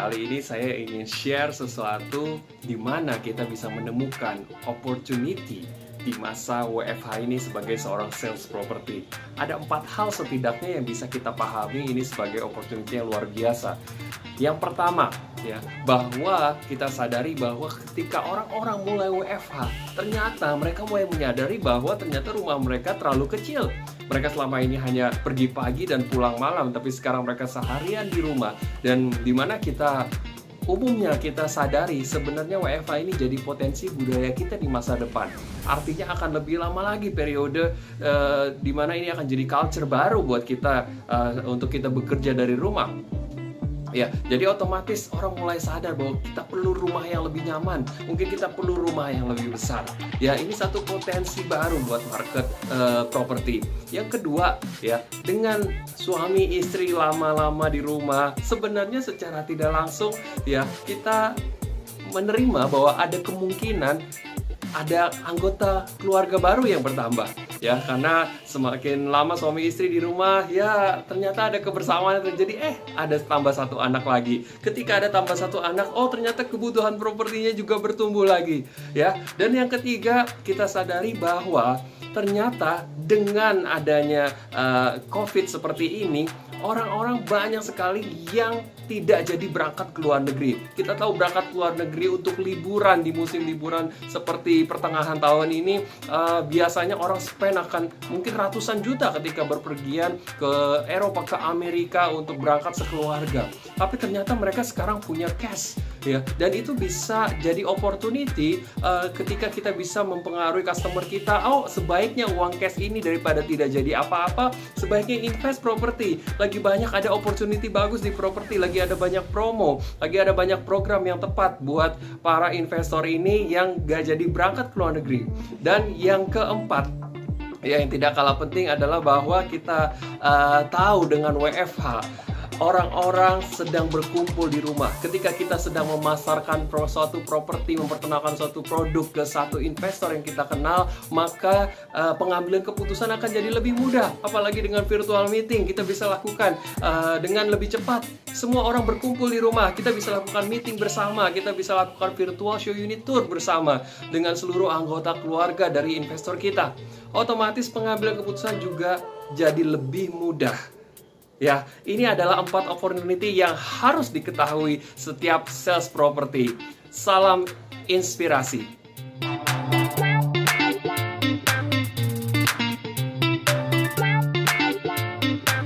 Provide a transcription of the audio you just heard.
kali ini saya ingin share sesuatu di mana kita bisa menemukan opportunity di masa WFH ini sebagai seorang sales property. Ada 4 hal setidaknya yang bisa kita pahami ini sebagai opportunity yang luar biasa. Yang pertama, ya, bahwa kita sadari bahwa ketika orang-orang mulai WFH, ternyata mereka mulai menyadari bahwa ternyata rumah mereka terlalu kecil. Mereka selama ini hanya pergi pagi dan pulang malam, tapi sekarang mereka seharian di rumah. Dan dimana umumnya kita sadari sebenarnya WFH ini jadi potensi budaya kita di masa depan. Artinya akan lebih lama lagi periode di mana ini akan jadi culture baru buat kita untuk kita bekerja dari rumah. Ya, jadi otomatis orang mulai sadar bahwa kita perlu rumah yang lebih nyaman, mungkin kita perlu rumah yang lebih besar. Ya, ini satu potensi baru buat market properti. Yang kedua, ya, dengan suami istri lama-lama di rumah, sebenarnya secara tidak langsung ya kita menerima bahwa ada kemungkinan ada anggota keluarga baru yang bertambah, ya, karena semakin lama suami istri di rumah, ya ternyata ada kebersamaan yang terjadi, ada tambah 1 anak lagi. Ketika ada tambah 1 anak, ternyata kebutuhan propertinya juga bertumbuh lagi, ya. Dan yang ketiga, kita sadari bahwa ternyata dengan adanya COVID seperti ini, orang-orang banyak sekali yang tidak jadi berangkat ke luar negeri. Kita tahu berangkat ke luar negeri untuk liburan di musim liburan seperti pertengahan tahun ini, biasanya orang spend akan mungkin ratusan juta ketika berpergian ke Eropa, ke Amerika untuk berangkat sekeluarga. Tapi ternyata mereka sekarang punya cash, ya, dan itu bisa jadi opportunity ketika kita bisa mempengaruhi customer kita. Sebaiknya uang cash ini daripada tidak jadi apa-apa, sebaiknya invest properti. Lagi banyak ada opportunity bagus di properti, lagi ada banyak promo, lagi ada banyak program yang tepat buat para investor ini yang gak jadi berangkat ke luar negeri. Dan yang keempat, ya, yang tidak kalah penting adalah bahwa kita tahu dengan WFH orang-orang sedang berkumpul di rumah. Ketika kita sedang memasarkan suatu properti, memperkenalkan suatu produk ke satu investor yang kita kenal, maka pengambilan keputusan akan jadi lebih mudah. Apalagi dengan virtual meeting, kita bisa lakukan dengan lebih cepat. Semua orang berkumpul di rumah, kita bisa lakukan meeting bersama, kita bisa lakukan virtual show unit tour bersama dengan seluruh anggota keluarga dari investor kita. Otomatis pengambilan keputusan juga jadi lebih mudah. Ya, ini adalah 4 opportunity yang harus diketahui setiap sales property. Salam inspirasi.